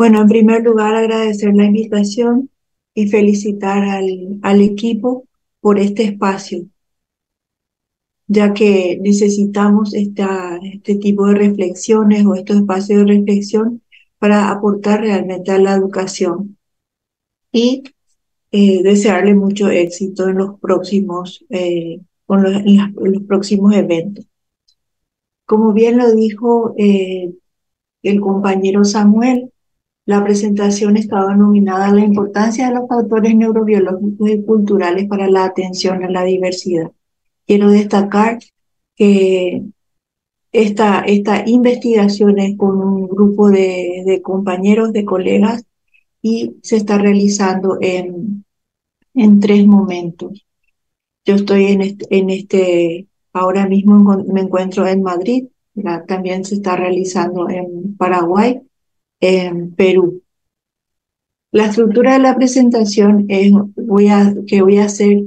Bueno, en primer lugar, agradecer la invitación y felicitar al equipo por este espacio, ya que necesitamos este tipo de reflexiones o estos espacios de reflexión para aportar realmente a la educación y desearle mucho éxito en los próximos, en los próximos eventos. Como bien lo dijo el compañero Samuel, la presentación estaba nominada a la importancia de los factores neurobiológicos y culturales para la atención a la diversidad. Quiero destacar que esta investigación es con un grupo de compañeros, de colegas, y se está realizando en tres momentos. Yo estoy ahora mismo me encuentro en Madrid, también se está realizando en Paraguay, en Perú. La estructura de la presentación que voy a hacer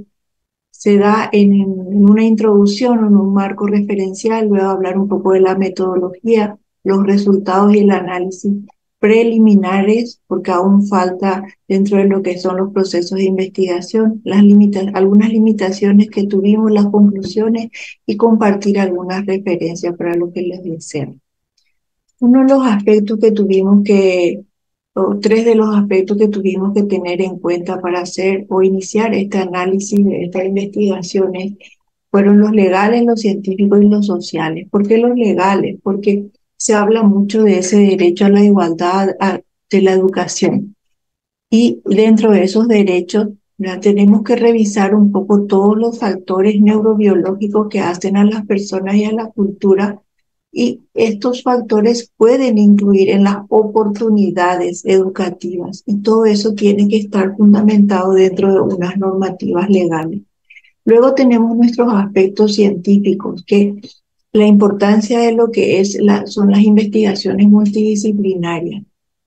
se da en una introducción, en un marco referencial, luego hablar un poco de la metodología, los resultados y el análisis preliminares, porque aún falta dentro de lo que son los procesos de investigación, algunas limitaciones que tuvimos, las conclusiones y compartir algunas referencias para lo que les deseo. Uno de los aspectos que tuvimos que, o tres de los aspectos que tuvimos que tener en cuenta para hacer o iniciar este análisis de estas investigaciones fueron los legales, los científicos y los sociales. ¿Por qué los legales? Porque se habla mucho de ese derecho a la igualdad de la educación. Y dentro de esos derechos, ¿verdad? Tenemos que revisar un poco todos los factores neurobiológicos que hacen a las personas y a la cultura, y estos factores pueden incluir en las oportunidades educativas, y todo eso tiene que estar fundamentado dentro de unas normativas legales. Luego tenemos nuestros aspectos científicos, que la importancia de lo que son las investigaciones multidisciplinarias,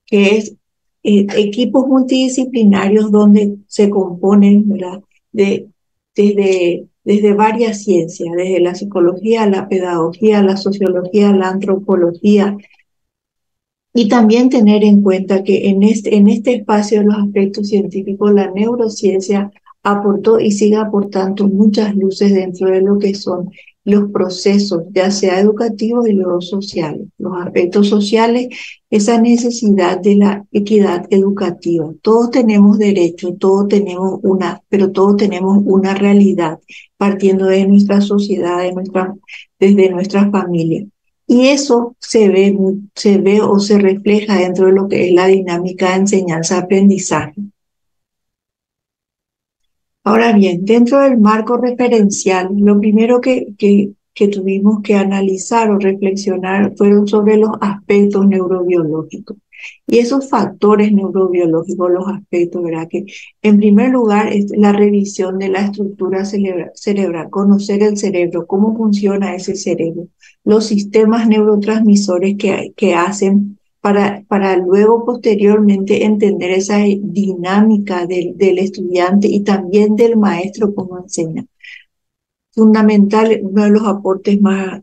que es equipos multidisciplinarios donde se componen, ¿verdad? Desde varias ciencias, desde la psicología, la pedagogía, la sociología, la antropología, y también tener en cuenta que en este espacio de los aspectos científicos, la neurociencia aportó y sigue aportando muchas luces dentro de lo que son los procesos, ya sea educativos y luego sociales. Los aspectos sociales, esa necesidad de la equidad educativa. Todos tenemos derecho, pero todos tenemos una realidad partiendo de nuestra sociedad, desde nuestra familia. Y eso se ve o se refleja dentro de lo que es la dinámica de enseñanza-aprendizaje. Ahora bien, dentro del marco referencial, lo primero que tuvimos que analizar o reflexionar fueron sobre los aspectos neurobiológicos. Y esos factores neurobiológicos, los aspectos, ¿verdad? Que en primer lugar es la revisión de la estructura cerebral, conocer el cerebro, cómo funciona ese cerebro, los sistemas neurotransmisores que hacen para luego posteriormente entender esa dinámica del estudiante y también del maestro como enseña. Fundamental, uno de los aportes más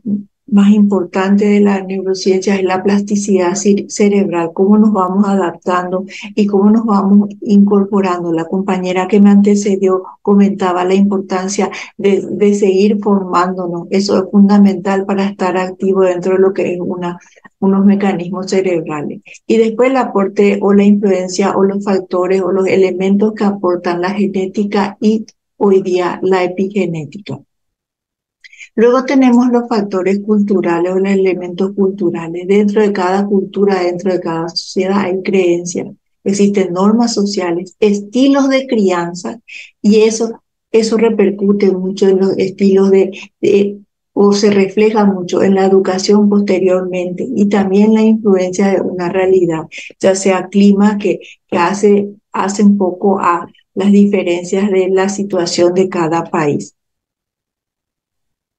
importantes de la neurociencia es la plasticidad cerebral, cómo nos vamos adaptando y cómo nos vamos incorporando. La compañera que me antecedió comentaba la importancia de seguir formándonos. Eso es fundamental para estar activo dentro de lo que es unos mecanismos cerebrales. Y después el aporte o la influencia o los factores o los elementos que aportan la genética y hoy día la epigenética. Luego tenemos los factores culturales o los elementos culturales. Dentro de cada cultura, dentro de cada sociedad hay creencias, existen normas sociales, estilos de crianza, y eso repercute mucho en los estilos o se refleja mucho en la educación posteriormente, y también la influencia de una realidad, ya sea clima que hace un poco a las diferencias de la situación de cada país.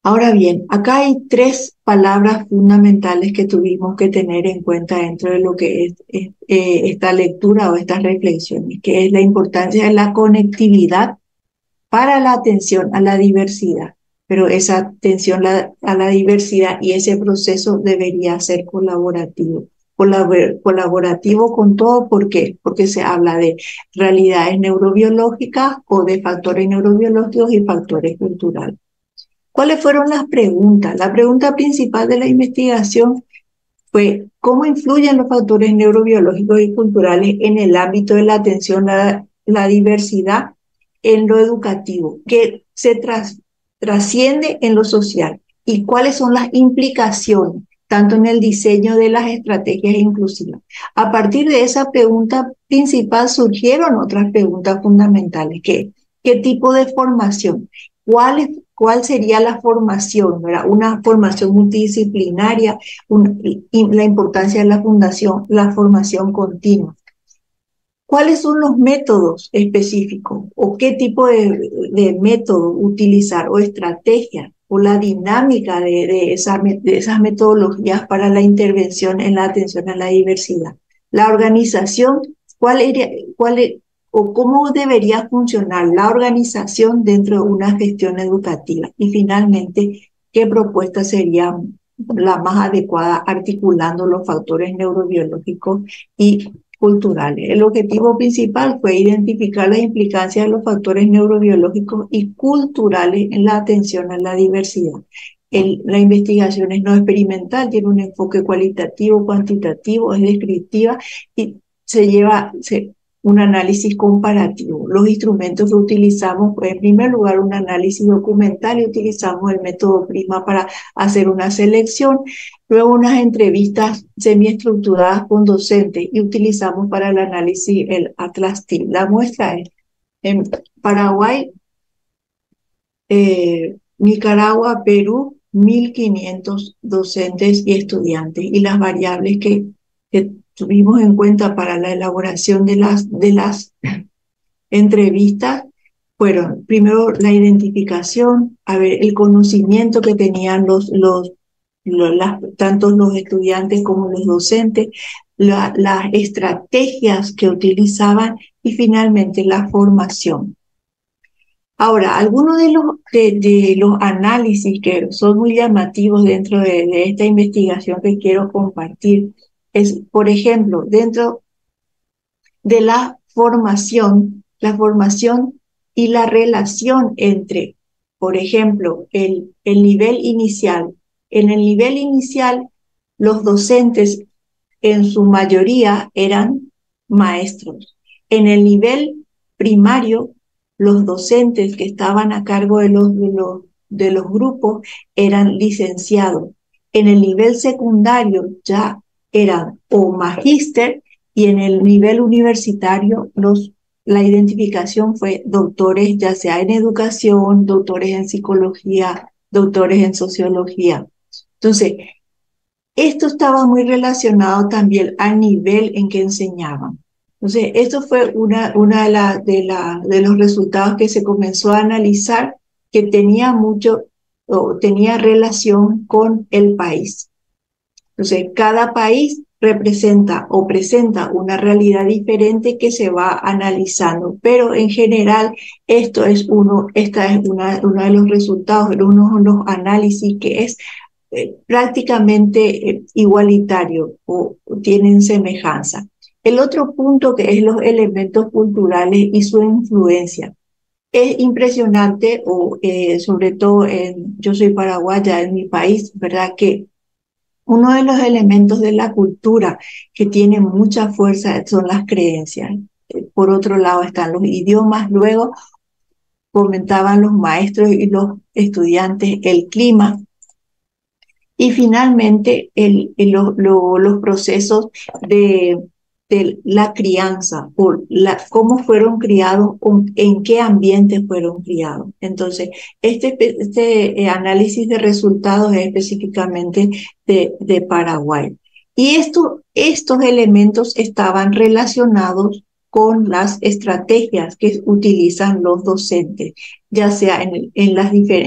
Ahora bien, acá hay tres palabras fundamentales que tuvimos que tener en cuenta dentro de lo que es esta lectura o estas reflexiones, que es la importancia de la conectividad para la atención a la diversidad. Pero esa atención a la diversidad y ese proceso debería ser colaborativo. colaborativo con todo. ¿Por qué? Porque se habla de realidades neurobiológicas o de factores neurobiológicos y factores culturales. ¿Cuáles fueron las preguntas? La pregunta principal de la investigación fue ¿cómo influyen los factores neurobiológicos y culturales en el ámbito de la atención a la diversidad en lo educativo, que se trasciende en lo social? ¿Y cuáles son las implicaciones, tanto en el diseño de las estrategias inclusivas? A partir de esa pregunta principal surgieron otras preguntas fundamentales, que ¿qué tipo de formación? ¿Cuál sería la formación? ¿Verdad? Una formación multidisciplinaria, la importancia de la formación continua. ¿Cuáles son los métodos específicos o qué tipo de método utilizar o estrategia o la dinámica de esas metodologías para la intervención en la atención a la diversidad? La organización, o cómo debería funcionar la organización dentro de una gestión educativa. Y finalmente, ¿qué propuesta sería la más adecuada articulando los factores neurobiológicos y culturales? El objetivo principal fue identificar las implicancias de los factores neurobiológicos y culturales en la atención a la diversidad. La investigación es no experimental, tiene un enfoque cualitativo, cuantitativo, es descriptiva y un análisis comparativo. Los instrumentos que utilizamos, pues, en primer lugar, un análisis documental y utilizamos el método PRISMA para hacer una selección. Luego unas entrevistas semiestructuradas con docentes y utilizamos para el análisis el Atlas TIM. La muestra es en Paraguay, Nicaragua, Perú, 1.500 docentes y estudiantes. Y las variables que tuvimos en cuenta para la elaboración de las entrevistas fueron, primero, la identificación, a ver, el conocimiento que tenían tanto los estudiantes como los docentes, las estrategias que utilizaban y finalmente la formación. Ahora, algunos de los análisis que son muy llamativos dentro de esta investigación que quiero compartir es, por ejemplo, dentro de la formación y la relación entre, por ejemplo, el nivel inicial. En el nivel inicial, los docentes en su mayoría eran maestros. En el nivel primario, los docentes que estaban a cargo de los grupos eran licenciados. En el nivel secundario ya eran o magíster y en el nivel universitario la identificación fue doctores, ya sea en educación, doctores en psicología, doctores en sociología. Entonces, esto estaba muy relacionado también al nivel en que enseñaban. Entonces, esto fue una de los resultados que se comenzó a analizar, que tenía relación con el país. Entonces, cada país representa o presenta una realidad diferente que se va analizando, pero en general uno de los resultados, uno de los análisis que es prácticamente igualitario o tienen semejanza. El otro punto que es los elementos culturales y su influencia. Es impresionante, sobre todo yo soy paraguaya, en mi país, ¿verdad? Que uno de los elementos de la cultura que tiene mucha fuerza son las creencias. Por otro lado están los idiomas, luego comentaban los maestros y los estudiantes el clima, y finalmente los procesos de la crianza, cómo fueron criados, en qué ambiente fueron criados. Entonces, este análisis de resultados es específicamente de Paraguay. Y estos elementos estaban relacionados con las estrategias que utilizan los docentes, ya sea en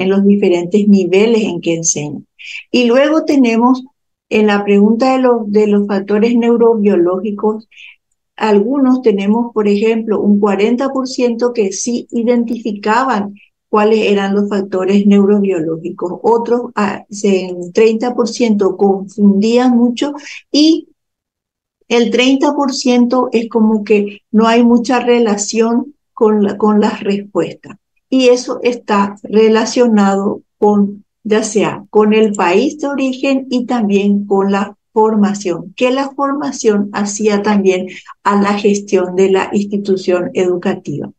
los diferentes niveles en que enseñan. Y luego tenemos en la pregunta de los factores neurobiológicos, algunos tenemos, por ejemplo, un 40% que sí identificaban cuáles eran los factores neurobiológicos. Otros, en 30% confundían mucho y El 30% es como que no hay mucha relación con las respuestas. Y eso está relacionado con, ya sea con el país de origen y también con la formación, que la formación hacía también a la gestión de la institución educativa.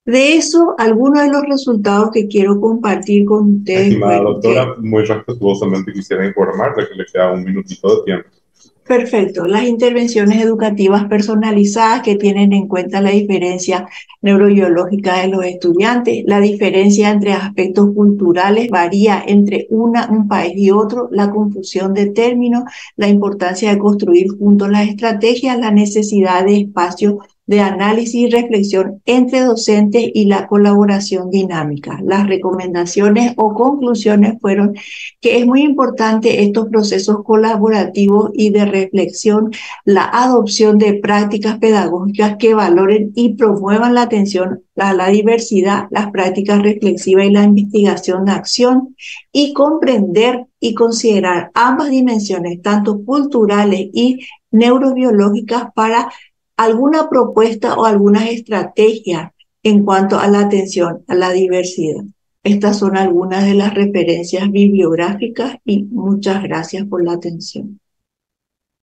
De eso, algunos de los resultados que quiero compartir con ustedes Estimada fueron que doctora, muy respetuosamente quisiera informarle que le queda un minutito de tiempo. perfecto. Las intervenciones educativas personalizadas que tienen en cuenta la diferencia neurobiológica de los estudiantes, la diferencia entre aspectos culturales varía entre un país y otro, la confusión de términos, la importancia de construir juntos las estrategias, la necesidad de espacio de análisis y reflexión entre docentes y la colaboración dinámica. Las recomendaciones o conclusiones fueron que es muy importante estos procesos colaborativos y de reflexión, la adopción de prácticas pedagógicas que valoren y promuevan la atención a la diversidad, las prácticas reflexivas y la investigación de acción, y comprender y considerar ambas dimensiones, tanto culturales y neurobiológicas, para alguna propuesta o algunas estrategias en cuanto a la atención a la diversidad. Estas son algunas de las referencias bibliográficas y muchas gracias por la atención.